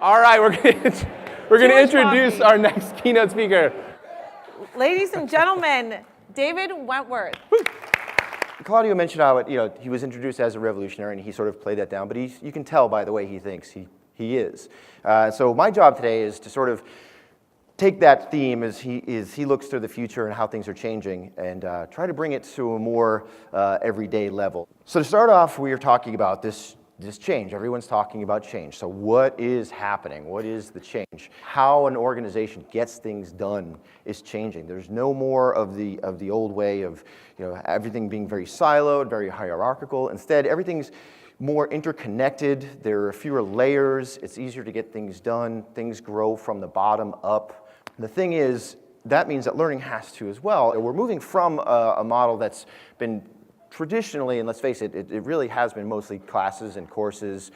All right, we're going to introduce our next keynote speaker. Ladies and gentlemen, David Wentworth. Claudio mentioned how he was introduced as a revolutionary, and he sort of played that down. But you can tell by the way he thinks he is. So my job today is to sort of take that theme as he looks to the future and how things are changing, and try to bring it to a more everyday level. So to start off, we are talking about this change. Everyone's talking about change. So what is happening? What is the change? How an organization gets things done is changing. There's no more of the old way of everything being very siloed, very hierarchical. Instead, everything's more interconnected. There are fewer layers. It's easier to get things done. Things grow from the bottom up. The thing is, that means that learning has to as well. We're moving from a model that's been traditionally, and let's face it, it really has been mostly classes and courses,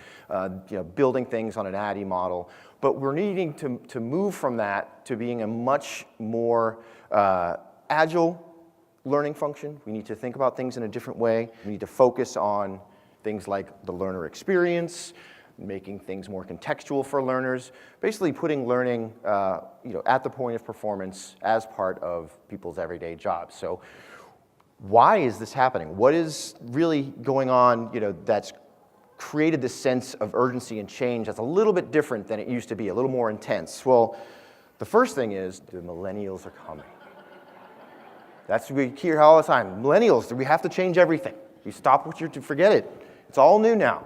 building things on an ADDIE model. But we're needing to move from that to being a much more agile learning function. We need to think about things in a different way. We need to focus on things like the learner experience, making things more contextual for learners, basically putting learning at the point of performance as part of people's everyday jobs. So why is this happening? What is really going on that's created this sense of urgency and change that's a little bit different than it used to be, a little more intense? Well, the first thing is the millennials are coming. That's what we hear all the time. Millennials, we have to change everything. You stop what you're to forget it. It's all new now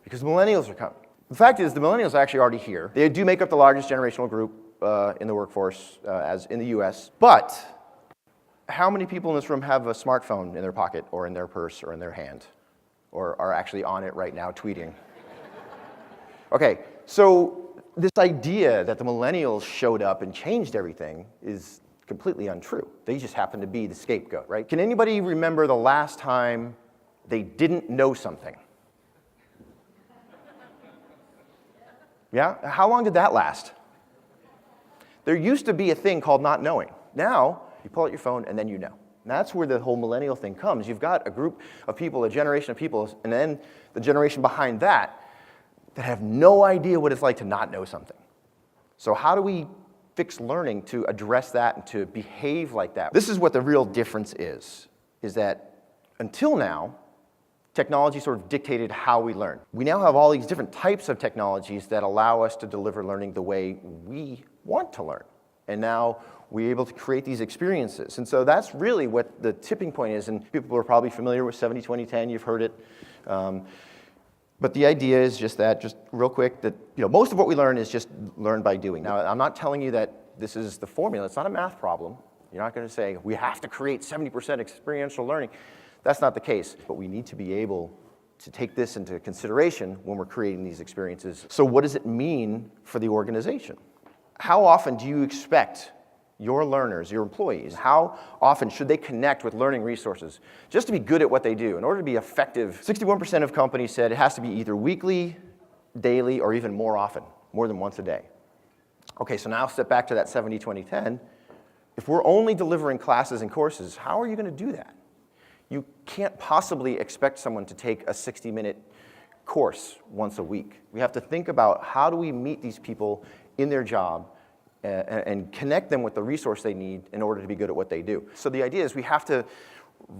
because the millennials are coming. The fact is the millennials are actually already here. They do make up the largest generational group in the workforce as in the US, but how many people in this room have a smartphone in their pocket or in their purse or in their hand or are actually on it right now tweeting? Okay, so this idea that the millennials showed up and changed everything is completely untrue. They just happen to be the scapegoat, right? Can anybody remember the last time they didn't know something? Yeah? How long did that last? There used to be a thing called not knowing. Now, you pull out your phone and then you know. And that's where the whole millennial thing comes. You've got a group of people, a generation of people, and then the generation behind that have no idea what it's like to not know something. So how do we fix learning to address that and to behave like that? This is what the real difference is that until now, technology sort of dictated how we learn. We now have all these different types of technologies that allow us to deliver learning the way we want to learn. And now we're able to create these experiences. And so that's really what the tipping point is. And people are probably familiar with 70-20-10. You've heard it. But the idea is just real quick, that most of what we learn is just learned by doing. Now, I'm not telling you that this is the formula. It's not a math problem. You're not going to say, we have to create 70% experiential learning. That's not the case. But we need to be able to take this into consideration when we're creating these experiences. So what does it mean for the organization? How often do you expect your learners, your employees, how often should they connect with learning resources just to be good at what they do? In order to be effective, 61% of companies said it has to be either weekly, daily, or even more often, more than once a day. Okay, so now step back to that 70-20-10. If we're only delivering classes and courses, how are you going to do that? You can't possibly expect someone to take a 60-minute course once a week. We have to think about how do we meet these people in their job and connect them with the resource they need in order to be good at what they do. So the idea is we have to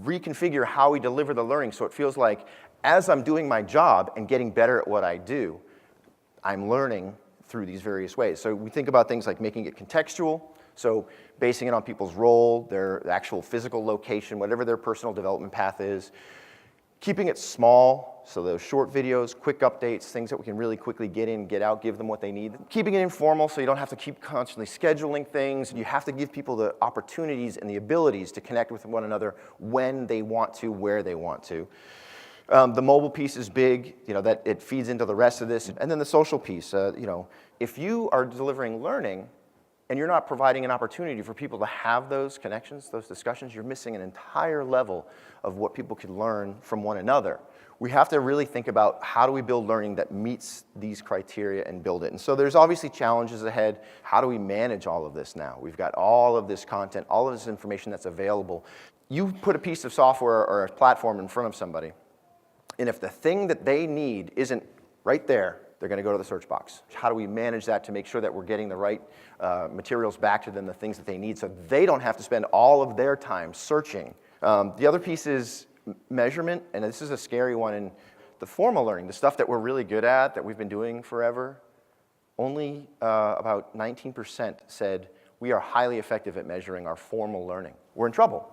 reconfigure how we deliver the learning so it feels like as I'm doing my job and getting better at what I do, I'm learning through these various ways. So we think about things like making it contextual, so basing it on people's role, their actual physical location, whatever their personal development path is. Keeping it small, so those short videos, quick updates, things that we can really quickly get in, get out, give them what they need. Keeping it informal, so you don't have to keep constantly scheduling things. You have to give people the opportunities and the abilities to connect with one another when they want to, where they want to. The mobile piece is big, that it feeds into the rest of this. And then the social piece, if you are delivering learning and you're not providing an opportunity for people to have those connections, those discussions, you're missing an entire level of what people can learn from one another. We have to really think about how do we build learning that meets these criteria and build it. And so there's obviously challenges ahead. How do we manage all of this now? We've got all of this content, all of this information that's available. You put a piece of software or a platform in front of somebody, and if the thing that they need isn't right there, they're going to go to the search box. How do we manage that to make sure that we're getting the right materials back to them, the things that they need, so they don't have to spend all of their time searching? The other piece is measurement, and this is a scary one in the formal learning, the stuff that we're really good at, that we've been doing forever. Only about 19% said we are highly effective at measuring our formal learning. We're in trouble,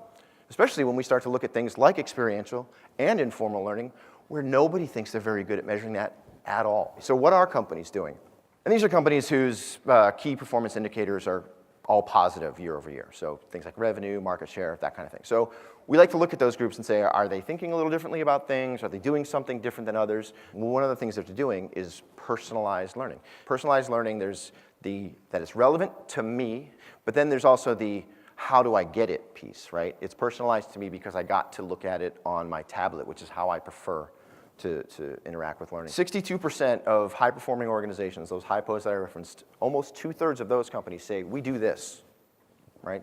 especially when we start to look at things like experiential and informal learning, where nobody thinks they're very good at measuring that at all. So what are companies doing? And these are companies whose key performance indicators are all positive year over year. So things like revenue, market share, that kind of thing. So we like to look at those groups and say, are they thinking a little differently about things? Are they doing something different than others? One of the things that they're doing is personalized learning. Personalized learning, there's that is relevant to me, but then there's also the how do I get it piece, right? It's personalized to me because I got to look at it on my tablet, which is how I prefer to interact with learning. 62% of high-performing organizations, those hypos that I referenced, almost 2/3 of those companies say, we do this, right?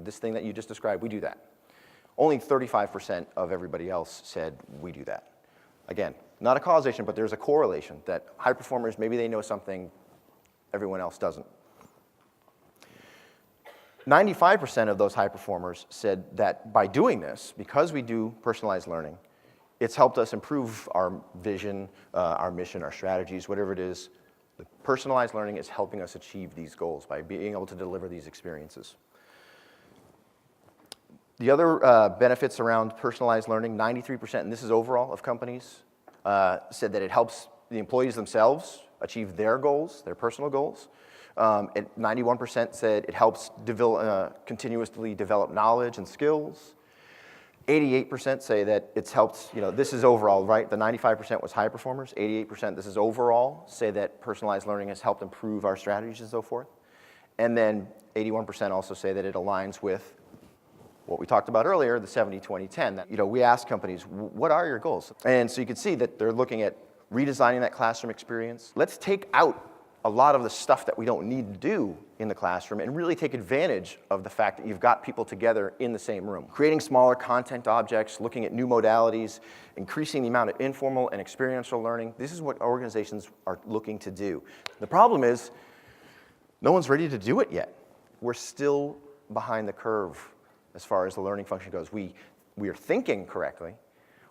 This thing that you just described, we do that. Only 35% of everybody else said, we do that. Again, not a causation, but there's a correlation that high performers, maybe they know something everyone else doesn't. 95% of those high performers said that by doing this, because we do personalized learning, it's helped us improve our vision, our mission, our strategies, whatever it is. The personalized learning is helping us achieve these goals by being able to deliver these experiences. The other benefits around personalized learning, 93%, and this is overall of companies, said that it helps the employees themselves achieve their goals, their personal goals. 91% said it helps continuously develop knowledge and skills. 88% say that it's helped, this is overall, right? The 95% was high performers. 88%, this is overall, say that personalized learning has helped improve our strategies and so forth. And then 81% also say that it aligns with what we talked about earlier, the 70-20-10. That, we ask companies, what are your goals? And so you can see that they're looking at redesigning that classroom experience. Let's take out a lot of the stuff that we don't need to do in the classroom and really take advantage of the fact that you've got people together in the same room. Creating smaller content objects, looking at new modalities, increasing the amount of informal and experiential learning. This is what organizations are looking to do. The problem is, no one's ready to do it yet. We're still behind the curve as far as the learning function goes. We are thinking correctly.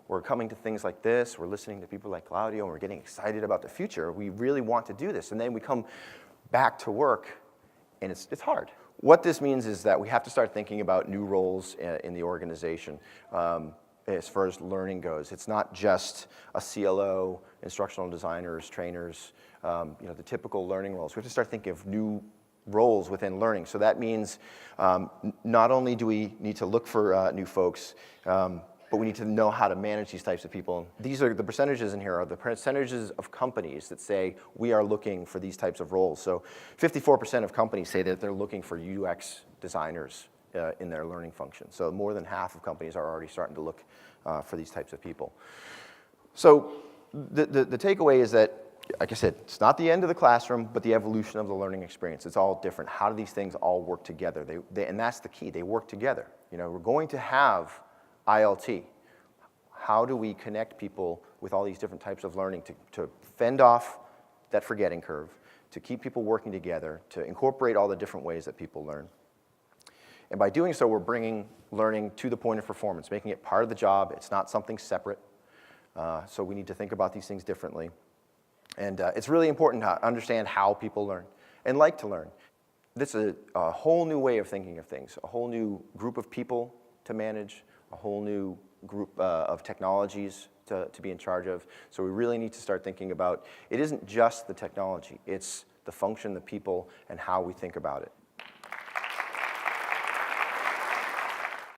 We're coming to things like this, we're listening to people like Claudio, and we're getting excited about the future. We really want to do this. And then we come back to work, and it's hard. What this means is that we have to start thinking about new roles in the organization as far as learning goes. It's not just a CLO, instructional designers, trainers, the typical learning roles. We have to start thinking of new roles within learning. So that means not only do we need to look for new folks, but we need to know how to manage these types of people. These are the percentages in here, are the percentages of companies that say we are looking for these types of roles. So 54% of companies say that they're looking for UX designers in their learning function. So more than half of companies are already starting to look for these types of people. So the takeaway is that, like I said, it's not the end of the classroom, but the evolution of the learning experience. It's all different. How do these things all work together? And that's the key. They work together. We're going to have ILT. How do we connect people with all these different types of learning to fend off that forgetting curve, to keep people working together, to incorporate all the different ways that people learn? And by doing so, we're bringing learning to the point of performance, making it part of the job. It's not something separate. So we need to think about these things differently. And it's really important to understand how people learn and like to learn. This is a whole new way of thinking of things, a whole new group of people to manage, a whole new group of technologies to be in charge of. So we really need to start thinking about, it isn't just the technology, it's the function, the people, and how we think about it.